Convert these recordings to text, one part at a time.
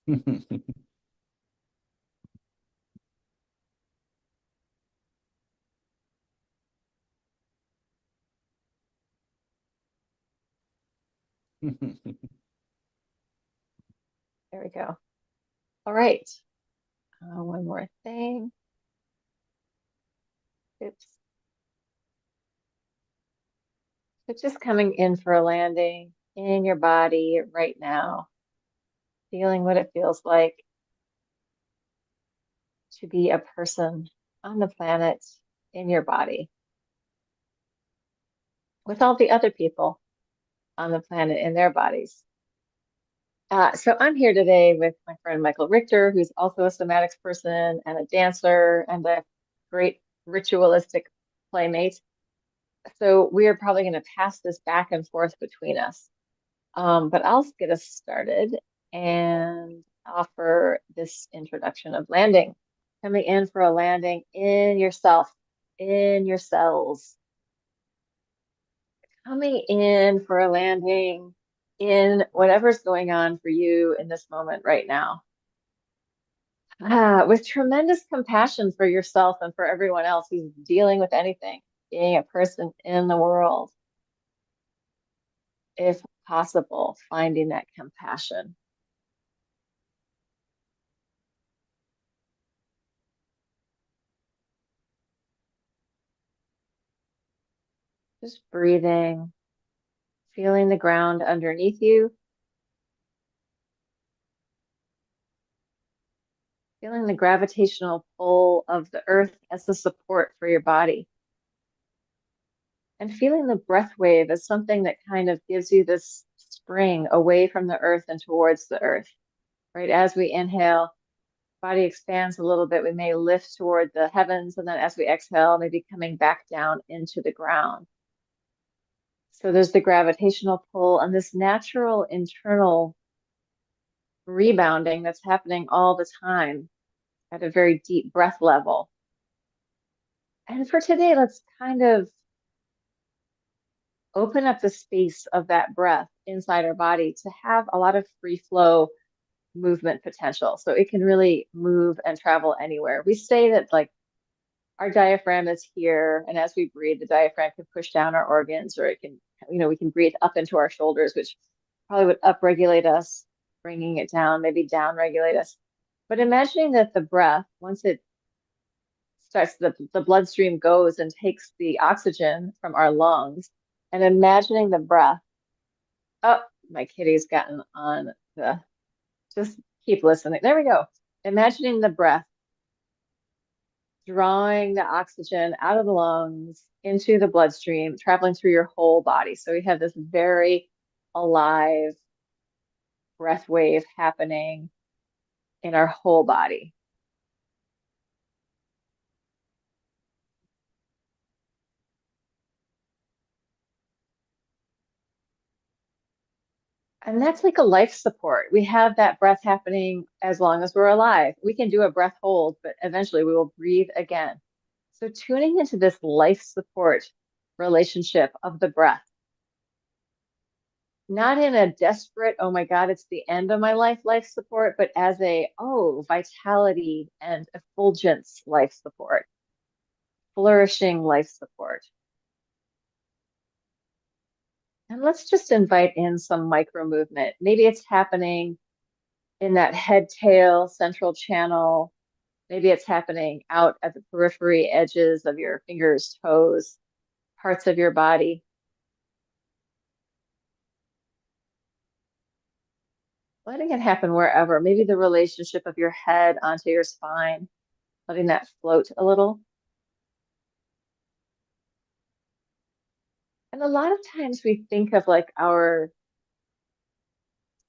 There we go. All right. One more thing. Oops. So just coming in for a landing in your body right now, feeling what it feels like to be a person on the planet in your body with all the other people on the planet in their bodies. So I'm here today with my friend Michael Richter, who's also a somatics person and a dancer and a great ritualistic playmate. So we are probably going to pass this back and forth between us. But I'll get us started and offer this introduction of landing. Coming in for a landing in yourself, in your cells. Coming in for a landing in whatever's going on for you in this moment right now. With tremendous compassion for yourself and for everyone else who's dealing with anything, being a person in the world. If possible, finding that compassion. Just breathing, feeling the ground underneath you, feeling the gravitational pull of the earth as the support for your body. And feeling the breath wave as something that kind of gives you this spring away from the earth and towards the earth, right? As we inhale, body expands a little bit. We may lift toward the heavens, and then as we exhale, maybe coming back down into the ground. So there's the gravitational pull and this natural internal rebounding that's happening all the time at a very deep breath level. And for today, let's kind of open up the space of that breath inside our body to have a lot of free flow movement potential. So it can really move and travel anywhere. We say that like our diaphragm is here, and as we breathe, the diaphragm can push down our organs, or it can, we can breathe up into our shoulders, which probably would upregulate us, bringing it down, maybe downregulate us. But imagining that the breath, once it starts, the bloodstream goes and takes the oxygen from our lungs, and imagining the breath. Oh, my kitty's gotten on the, just keep listening. There we go. Imagining the breath drawing the oxygen out of the lungs into the bloodstream, traveling through your whole body. So we have this very alive breath wave happening in our whole body. And that's like a life support. We have that breath happening as long as we're alive. We can do a breath hold, but eventually we will breathe again. So tuning into this life support relationship of the breath, not in a desperate, oh my God, it's the end of my life support, but as a, oh, vitality and effulgence life support, flourishing life support. And let's just invite in some micro movement. Maybe it's happening in that head tail central channel. Maybe it's happening out at the periphery edges of your fingers, toes, parts of your body. Letting it happen wherever. Maybe the relationship of your head onto your spine, letting that float a little. And a lot of times we think of like or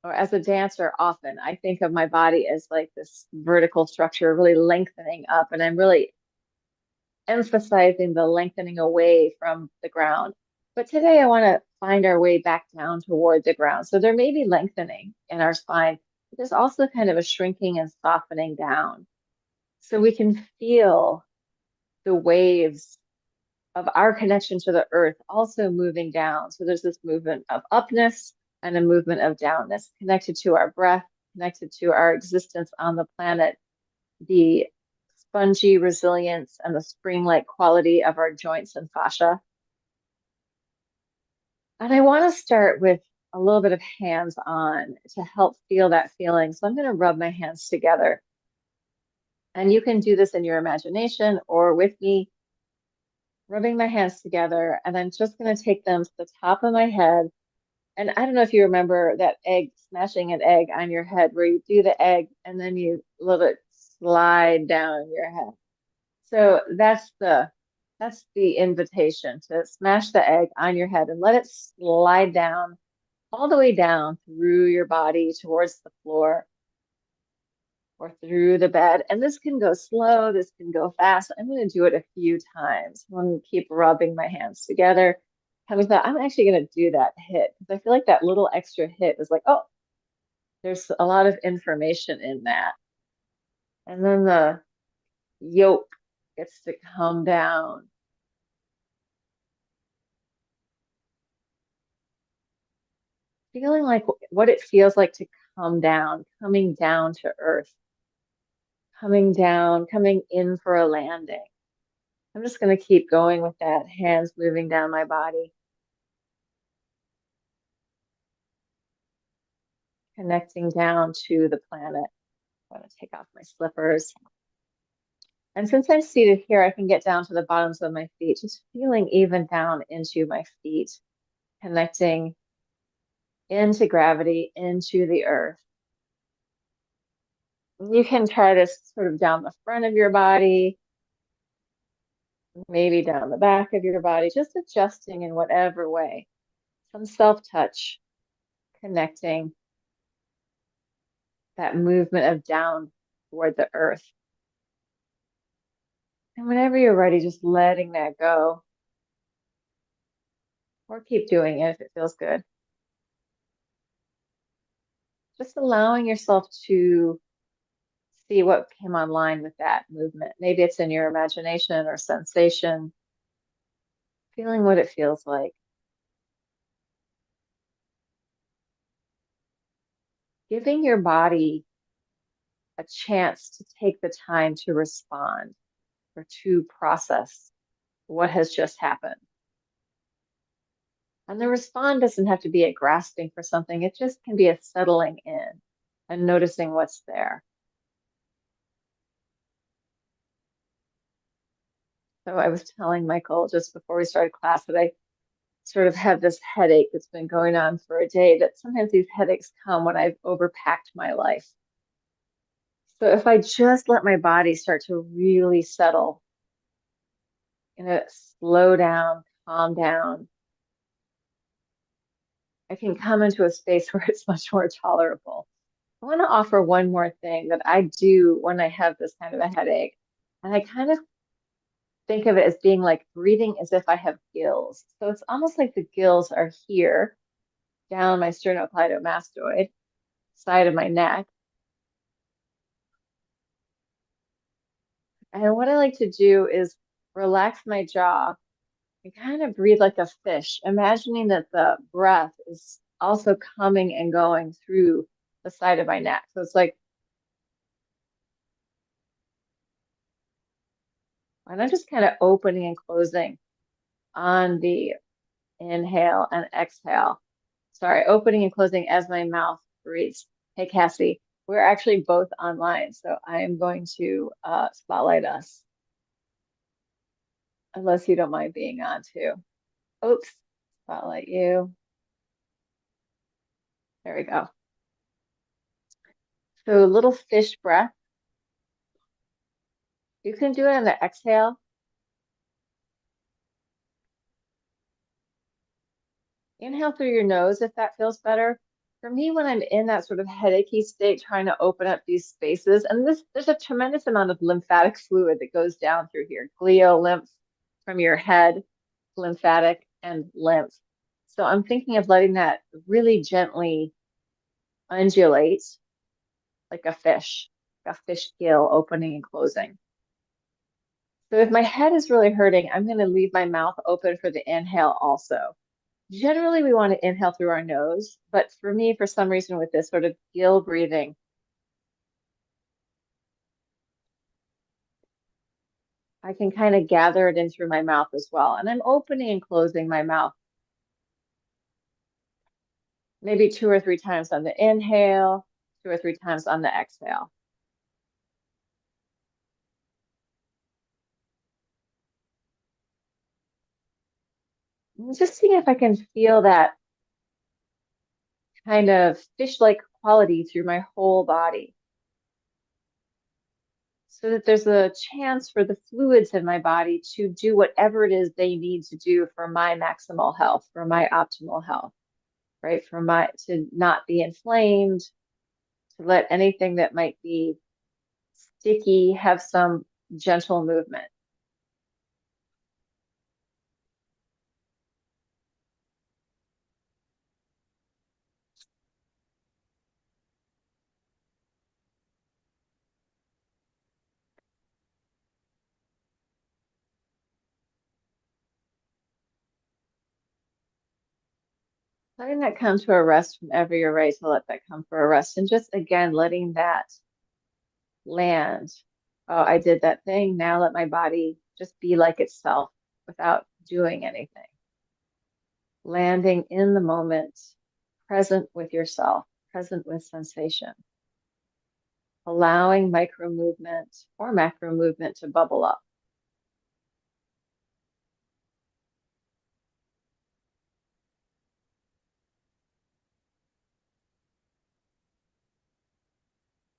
as a dancer, often I think of my body as like this vertical structure really lengthening up, and I'm really emphasizing the lengthening away from the ground. But today I want to find our way back down toward the ground. So there may be lengthening in our spine, but there's also kind of a shrinking and softening down. So we can feel the waves of our connection to the earth also moving down. So there's this movement of upness and a movement of downness connected to our breath, connected to our existence on the planet, the spongy resilience and the spring-like quality of our joints and fascia. And I want to start with a little bit of hands-on to help feel that feeling. So I'm going to rub my hands together. And you can do this in your imagination or with me, rubbing my hands together. And I'm just going to take them to the top of my head. And I don't know if you remember that egg, smashing an egg on your head, where you do the egg and then you let it slide down your head. So that's the invitation to smash the egg on your head and let it slide down all the way down through your body towards the floor or through the bed. And this can go slow, this can go fast. I'm going to do it a few times. I'm going to keep rubbing my hands together. Having thought, I'm actually going to do that hit because I feel like that little extra hit is like, oh, there's a lot of information in that. And then the yolk gets to come down. Feeling like what it feels like to come down, coming down to earth, coming down, coming in for a landing. I'm just going to keep going with that, hands moving down my body, connecting down to the planet. I'm going to take off my slippers. And since I'm seated here, I can get down to the bottoms of my feet, just feeling even down into my feet, connecting into gravity, into the earth. You can try this sort of down the front of your body, maybe down the back of your body, just adjusting in whatever way. Some self-touch, connecting that movement of down toward the earth. And whenever you're ready, just letting that go. Or keep doing it if it feels good. Just allowing yourself to see what came online with that movement. Maybe it's in your imagination or sensation, feeling what it feels like. Giving your body a chance to take the time to respond or to process what has just happened. And the respond doesn't have to be a grasping for something, it just can be a settling in and noticing what's there. So I was telling Michael just before we started class that I sort of have this headache that's been going on for a day, that sometimes these headaches come when I've overpacked my life. So if I just let my body start to really settle, slow down, calm down, I can come into a space where it's much more tolerable. I want to offer one more thing that I do when I have this kind of a headache. And I kind of think of it as being like breathing as if I have gills. So it's almost like the gills are here down my sternocleidomastoid, side of my neck. And what I like to do is relax my jaw and kind of breathe like a fish, imagining that the breath is also coming and going through the side of my neck. So it's like, and I'm just kind of opening and closing on the inhale and exhale. Sorry, opening and closing as my mouth breathes. Hey, Cassie, we're actually both online, so I am going to spotlight us, unless you don't mind being on too. Oops, spotlight you. There we go. So little fish breath. You can do it on the exhale. Inhale through your nose if that feels better. For me, when I'm in that sort of headachy state, trying to open up these spaces, and there's a tremendous amount of lymphatic fluid that goes down through here, glio lymph from your head, lymphatic and lymph. So I'm thinking of letting that really gently undulate like a fish gill opening and closing. So if my head is really hurting, I'm going to leave my mouth open for the inhale also. Generally, we want to inhale through our nose, but for me, for some reason, with this sort of gill breathing, I can kind of gather it in through my mouth as well. And I'm opening and closing my mouth maybe 2 or 3 times on the inhale, 2 or 3 times on the exhale. And just seeing if I can feel that kind of fish-like quality through my whole body, so that there's a chance for the fluids in my body to do whatever it is they need to do for my maximal health, for my optimal health, right? For my to not be inflamed, to let anything that might be sticky have some gentle movement. Letting that come to a rest whenever you're ready to let that come for a rest. And just again, letting that land. Oh, I did that thing. Now let my body just be like itself without doing anything. Landing in the moment, present with yourself, present with sensation. Allowing micro movement or macro movement to bubble up.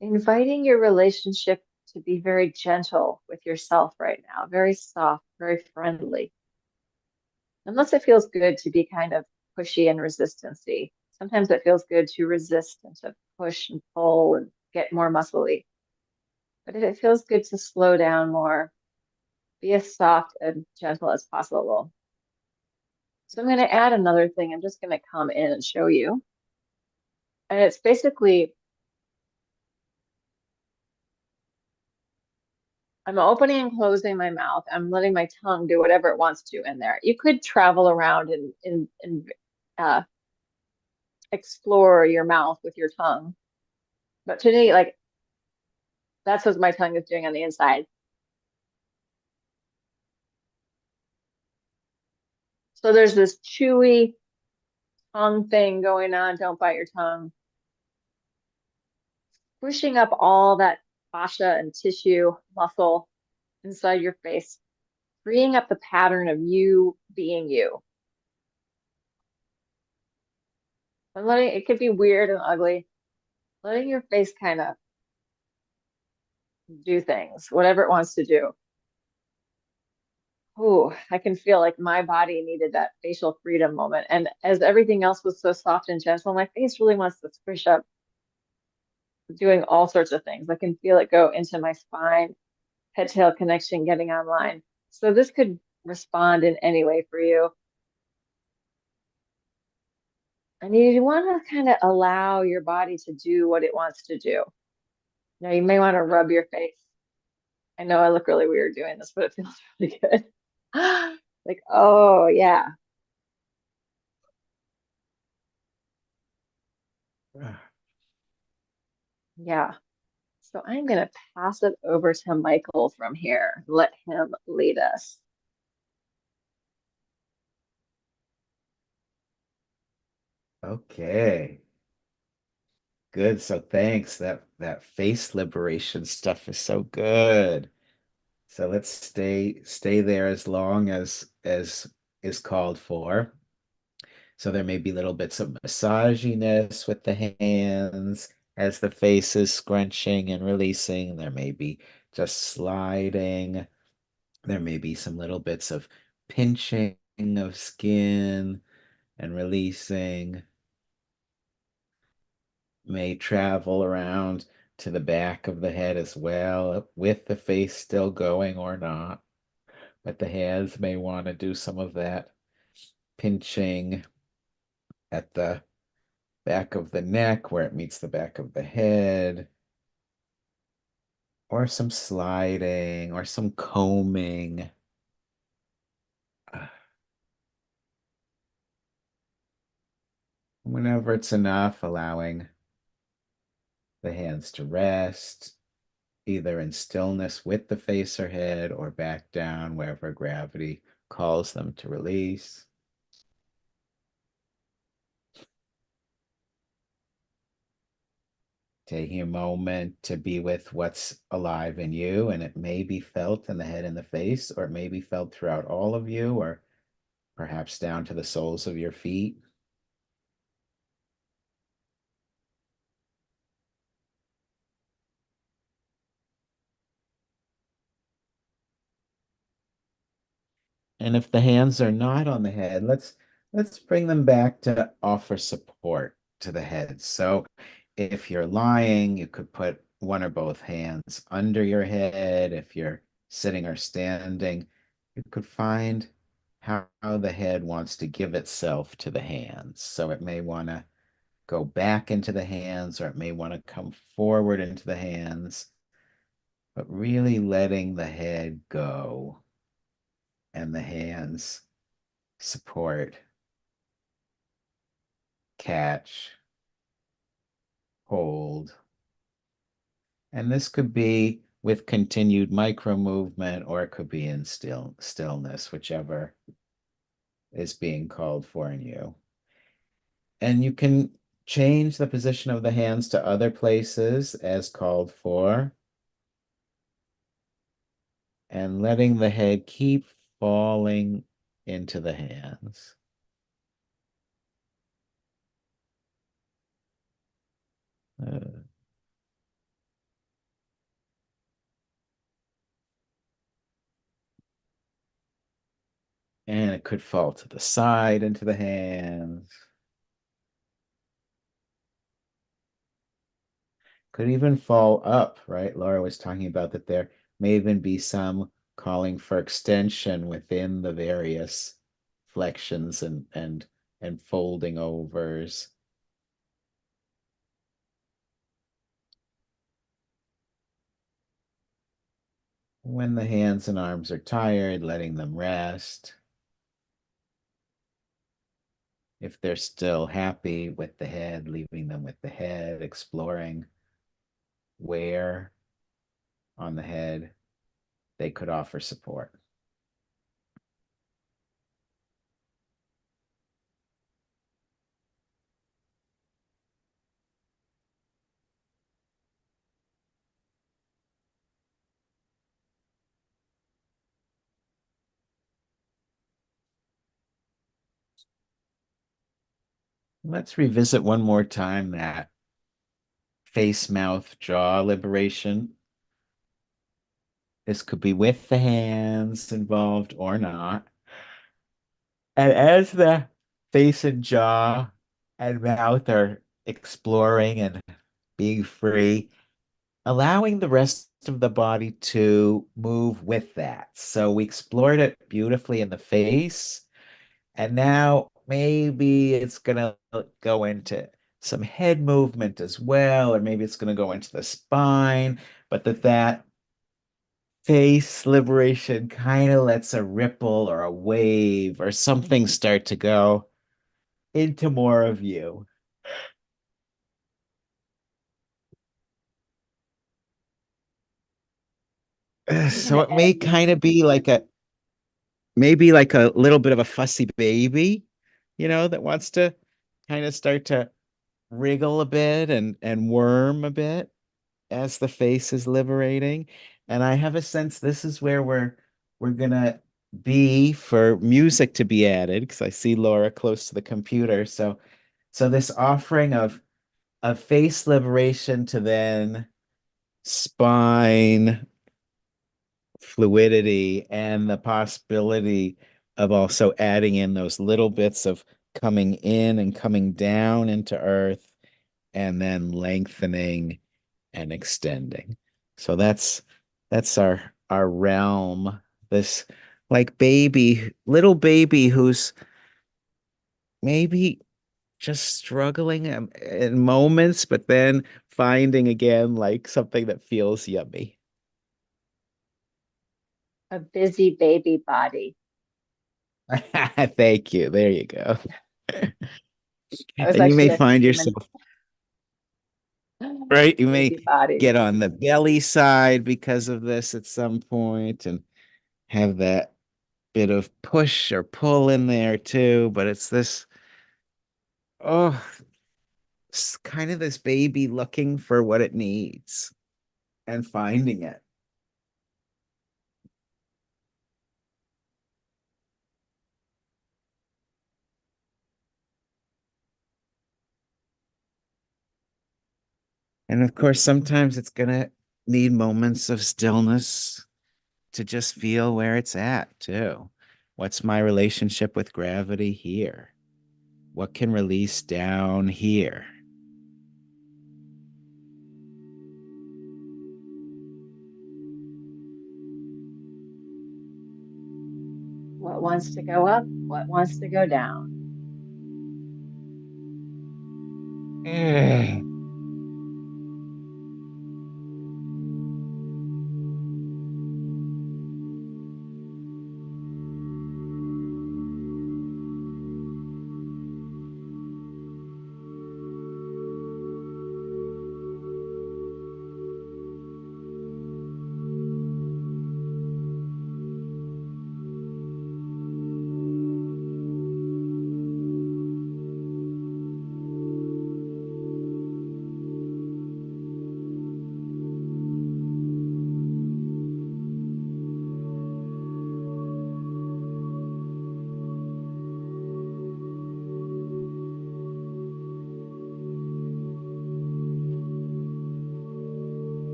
Inviting your relationship to be very gentle with yourself right now, very soft, very friendly. Unless it feels good to be kind of pushy and resistancy. Sometimes it feels good to resist and to push and pull and get more muscly. But if it feels good to slow down more, be as soft and gentle as possible. So I'm going to add another thing. I'm just going to come in and show you. And it's basically, I'm opening and closing my mouth. I'm letting my tongue do whatever it wants to in there. You could travel around and explore your mouth with your tongue. But today, like, that's what my tongue is doing on the inside. So there's this chewy tongue thing going on. Don't bite your tongue. Pushing up all that fascia and tissue, muscle inside your face, freeing up the pattern of you being you. And letting it could be weird and ugly, letting your face kind of do things, whatever it wants to do. Oh, I can feel like my body needed that facial freedom moment. And as everything else was so soft and gentle, my face really wants to squish up, doing all sorts of things. I can feel it go into my spine, head tail connection getting online. So this could respond in any way for you. And you want to kind of allow your body to do what it wants to do. Now, you may want to rub your face. I know I look really weird doing this, but it feels really good. Like, oh, yeah. Yeah. So I'm going to pass it over to Michael from here. Let him lead us. Okay. Good. So thanks. That face liberation stuff is so good. So let's stay there as long as is called for. So there may be little bits of massaginess with the hands as the face is scrunching and releasing. There may be just sliding. There may be some little bits of pinching of skin and releasing. May travel around to the back of the head as well, with the face still going or not. But the hands may want to do some of that pinching at the back of the neck where it meets the back of the head, or some sliding, or some combing. Whenever it's enough, allowing the hands to rest either in stillness with the face or head or back down wherever gravity calls them to release. Taking a moment to be with what's alive in you, and it may be felt in the head and the face, or it may be felt throughout all of you, or perhaps down to the soles of your feet. And if the hands are not on the head, let's bring them back to offer support to the head. So if you're lying, you could put one or both hands under your head. If you're sitting or standing, you could find how the head wants to give itself to the hands. So it may want to go back into the hands, or it may want to come forward into the hands, but really letting the head go and the hands support, catch, hold. And this could be with continued micro movement, or it could be in stillness, whichever is being called for in you. And you can change the position of the hands to other places as called for, and letting the head keep falling into the hands. Uh, and it could fall to the side into the hands. Could even fall up, right? Laura was talking about that there may even be some calling for extension within the various flexions and folding overs. When the hands and arms are tired, letting them rest. If they're still happy with the head, leaving them with the head, exploring where on the head they could offer support. Let's revisit one more time that face, mouth, jaw liberation. This could be with the hands involved or not. And as the face and jaw and mouth are exploring and being free, allowing the rest of the body to move with that. So we explored it beautifully in the face, and now maybe it's gonna go into some head movement as well, or maybe it's gonna go into the spine, but that face liberation kind of lets a ripple or a wave or something start to go into more of you. I'm So gonna it may end this. kind of be like a maybe like a little bit of a fussy baby, that wants to kind of start to wriggle a bit and worm a bit as the face is liberating. And I have a sense this is where we're gonna be for music to be added, because I see Laura close to the computer. So this offering of face liberation to then spine fluidity and the possibility of also adding in those little bits of coming in and coming down into earth and then lengthening and extending. So that's our realm. This like little baby who's maybe just struggling in moments, but then finding again like something that feels yummy. A busy baby body. Thank you. There you go. That was And you may actually a find human. yourself. right? You may Crazy body. get on the belly side because of this at some point and have that bit of push or pull in there too. But it's this, oh, it's kind of this baby looking for what it needs and finding it. And of course, sometimes it's going to need moments of stillness to just feel where it's at, too. What's my relationship with gravity here? What can release down here? What wants to go up? What wants to go down? Eh.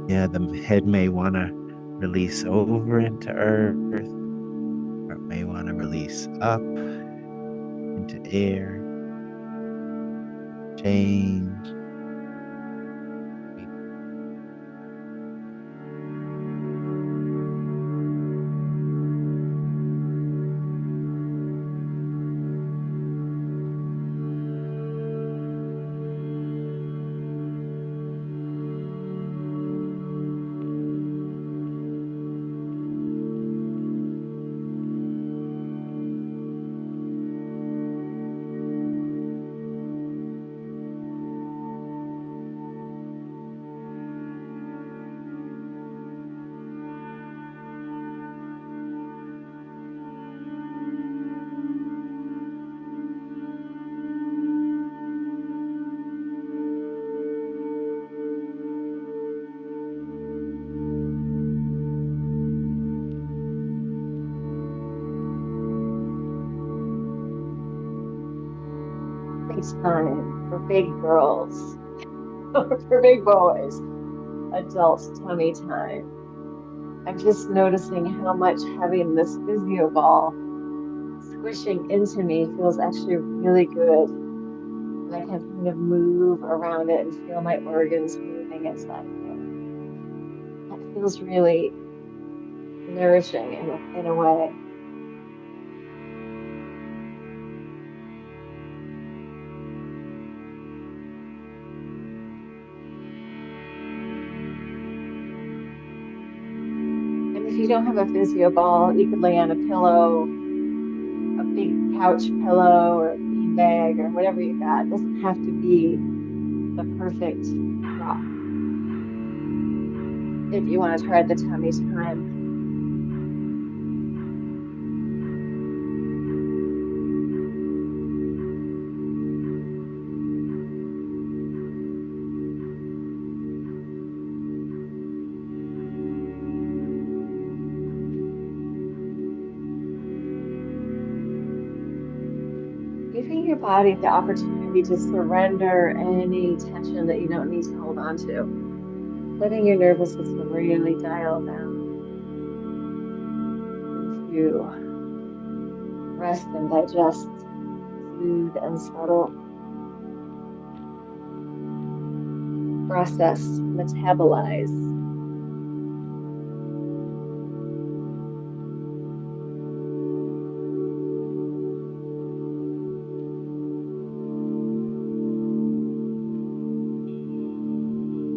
Yeah, the head may want to release over into earth, or it may want to release up into air, change. Big time for big girls, for big boys, adult tummy time. I'm just noticing how much having this physio ball squishing into me feels actually really good. And I can kind of move around it and feel my organs moving inside of it. That feels really nourishing in a way. And if you don't have a physio ball, you could lay on a pillow, a big couch pillow or a bean bag or whatever you got. It doesn't have to be the perfect prop if you want to try the tummy time. Giving your body the opportunity to surrender any tension that you don't need to hold on to. Letting your nervous system really dial down into rest and digest, soothe and settle. process, metabolize.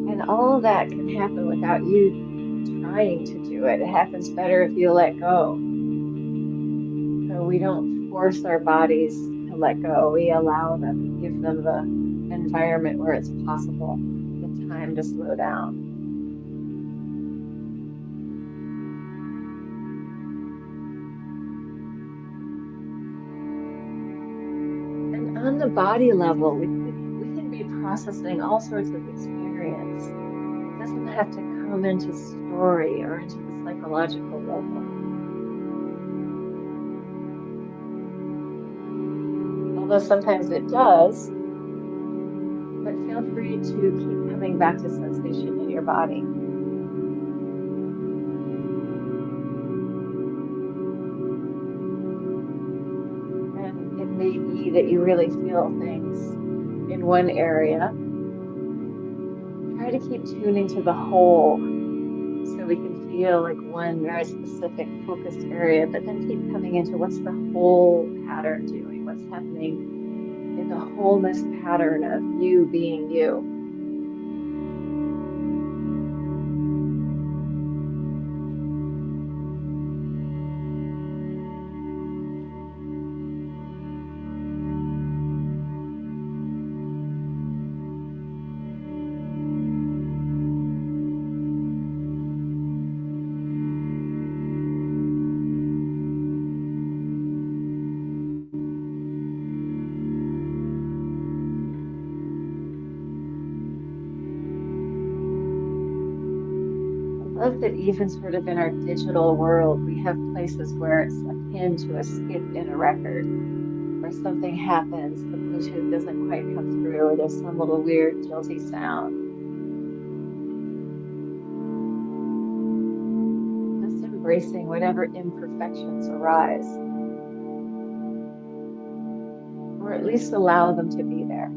And all of that can happen without you trying to do it. It happens better if you let go. So we don't force our bodies to let go. We allow them, we give them the environment where it's possible, the time to slow down. And on the body level, we can be processing all sorts of experience. It doesn't have to come into story or into the psychological level. Although sometimes it does, but feel free to keep coming back to sensation in your body. And it may be that you really feel things in one area. Try to keep tuning to the whole so we can feel like one very specific focused area, but then keep coming into what's the whole pattern doing? What's happening in the wholeness pattern of you being you? I love that even sort of in our digital world, we have places where it's akin to a skip in a record, where something happens, the Bluetooth doesn't quite come through, or there's some little weird jolty sound. Just embracing whatever imperfections arise, or at least allow them to be there.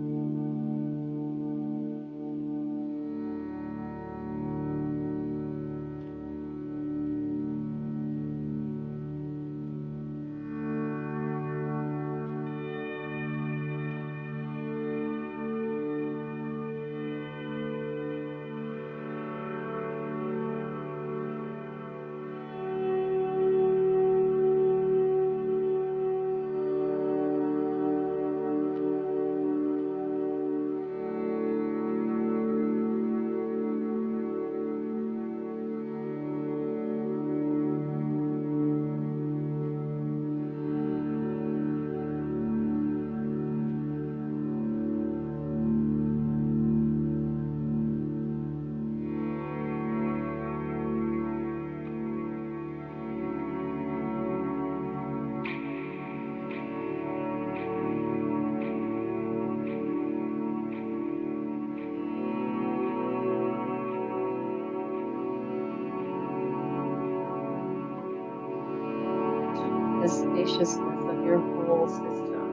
The spaciousness of your whole system.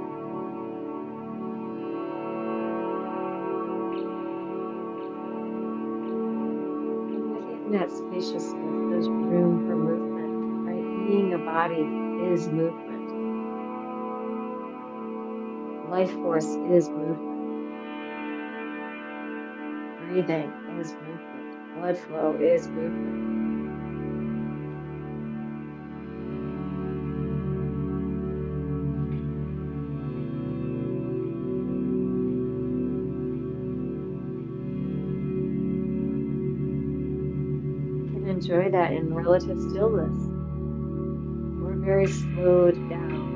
And within that spaciousness, there's room for movement, right? Being a body is movement. Life force is movement. Breathing is movement. Blood flow is movement. You can enjoy that in relative stillness. We're very slowed down.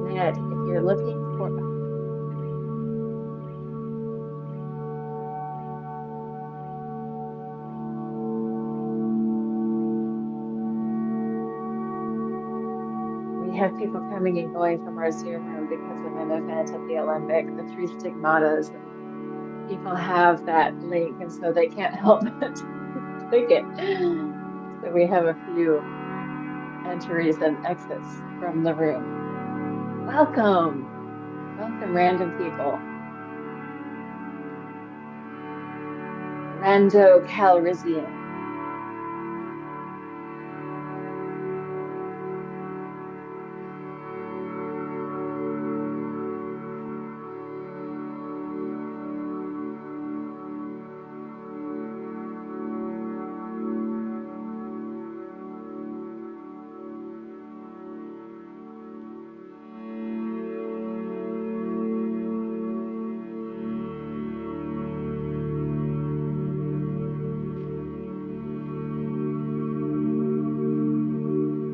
Ned, if you're looking for, We have people coming and going from our Zoom room because of an event at the Olympic, the three stigmatas, and people have that link, and so they can't help but click it. So we have a few entries and exits from the room. Welcome, welcome, random people. Rando Calrissian.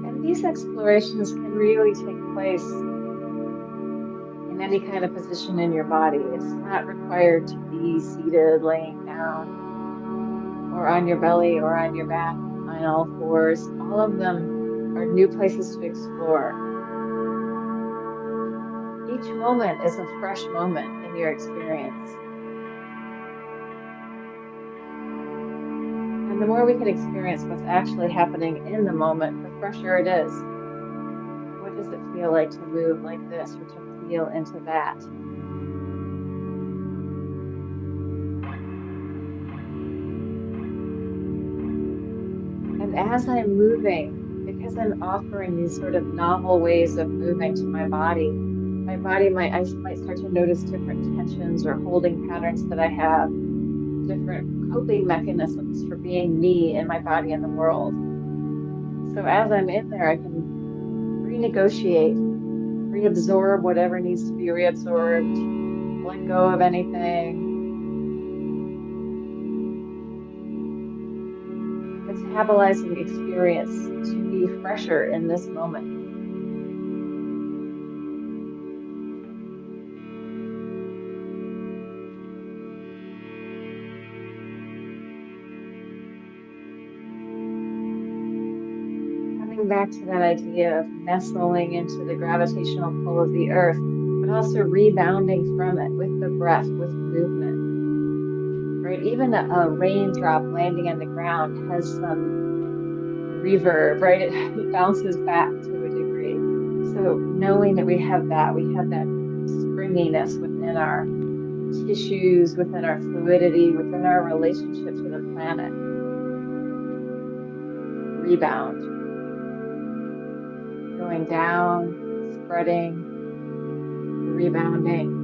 And these explorations can really take place in any kind of position in your body. It's not required to be seated, laying down, or on your belly, or on your back, on all fours. All of them are new places to explore. Each moment is a fresh moment in your experience. And the more we can experience what's actually happening in the moment, the fresher it is. What does it feel like to move like this, or to feel into that? And as I'm moving, because I'm offering these sort of novel ways of moving to my body might, I might start to notice different tensions or holding patterns that I have, different coping mechanisms for being me in my body and the world. So as I'm in there, I can renegotiate, reabsorb whatever needs to be reabsorbed, let go of anything, metabolizing the experience to be fresher in this moment. Coming back to that idea of nestling into the gravitational pull of the earth, but also rebounding from it with the breath, with movement, right? Even a raindrop landing on the ground has some reverb, right? It bounces back to a degree. So knowing that we have that springiness within our tissues, within our fluidity, within our relationship to the planet, rebound, going down, spreading, rebounding.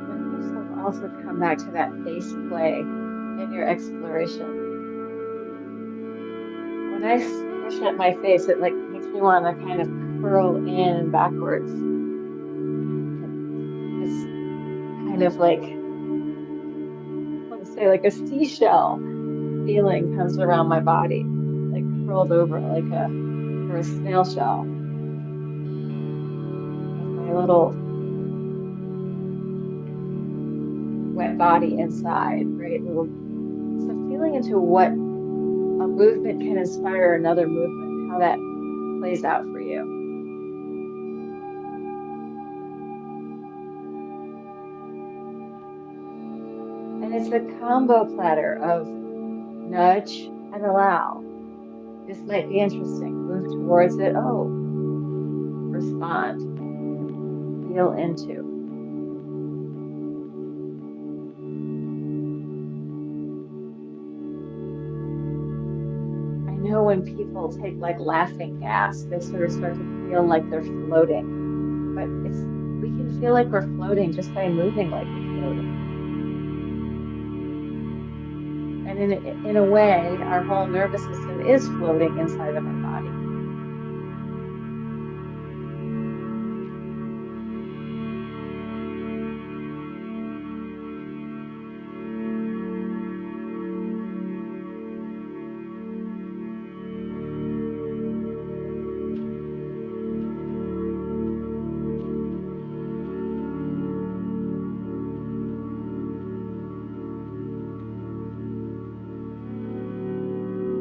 Let yourself also come back to that face play in your exploration. When I push at my face, it like makes me want to kind of curl in backwards. This kind of like, I want to say like a seashell feeling comes around my body, like curled over like a, or a snail shell, with my little wet body inside, right? Little, so feeling into what a movement can inspire another movement, how that plays out for you. And it's a combo platter of nudge and allow. This might be interesting. Move towards it. Oh, respond. Feel into. I know when people take like laughing gas, they sort of start to feel like they're floating. But we can feel like we're floating just by moving like we're floating. And in a way, our whole nervous system is floating inside of our body.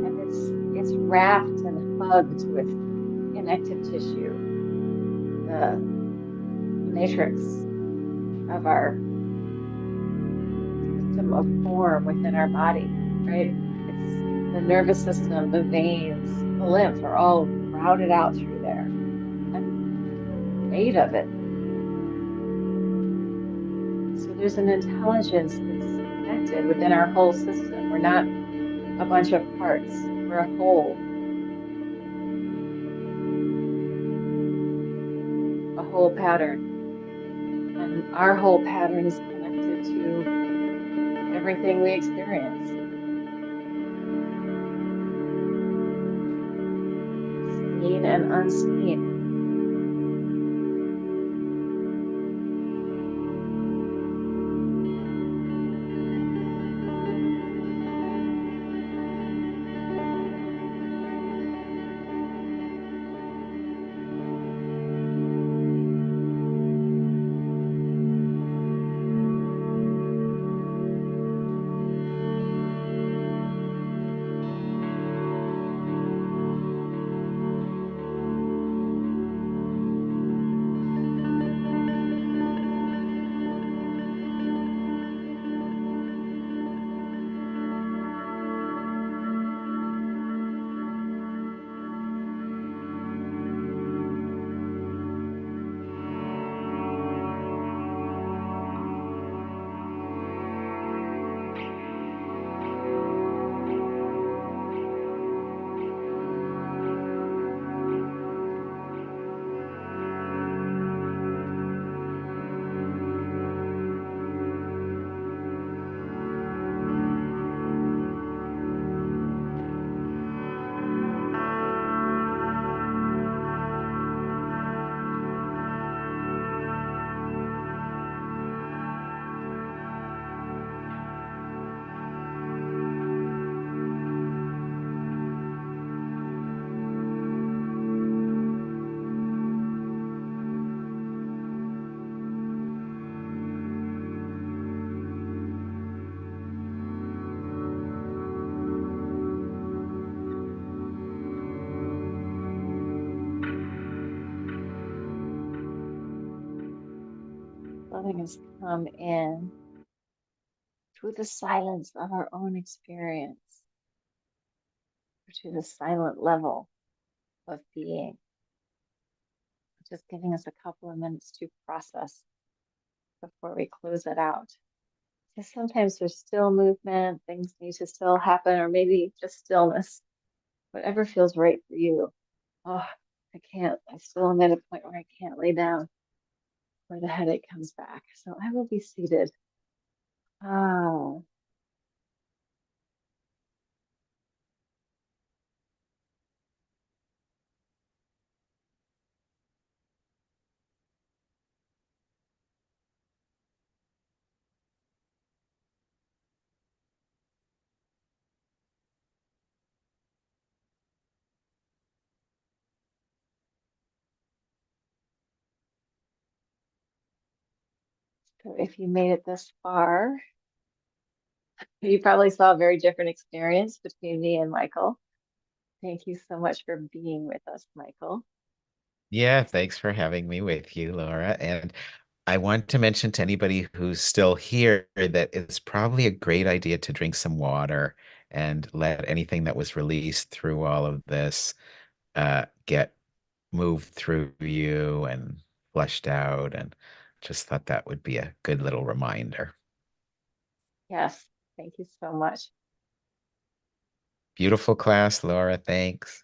And it's wrapped and hugged with connective tissue, the matrix of our system of form within our body, right? It's the nervous system, the veins, the lymph are all routed out through there and made of it. So there's an intelligence that's connected within our whole system. We're not a bunch of parts, we're a whole pattern. And our whole pattern is connected to everything we experience, seen and unseen. Letting us come in through the silence of our own experience, to the silent level of being, just giving us a couple of minutes to process before we close it out. Because sometimes there's still movement, things need to still happen, or maybe just stillness, whatever feels right for you. Oh, I still am at a point where I can't lay down, where the headache comes back. So I will be seated. Ah, so if you made it this far, you probably saw a very different experience between me and Michael. Thank you so much for being with us, Michael. Yeah, thanks for having me with you, Laura. And I want to mention to anybody who's still here that it's probably a great idea to drink some water and let anything that was released through all of this get moved through you and flushed out. And just thought that would be a good little reminder. Yes, thank you so much. Beautiful class, Laura. Thanks.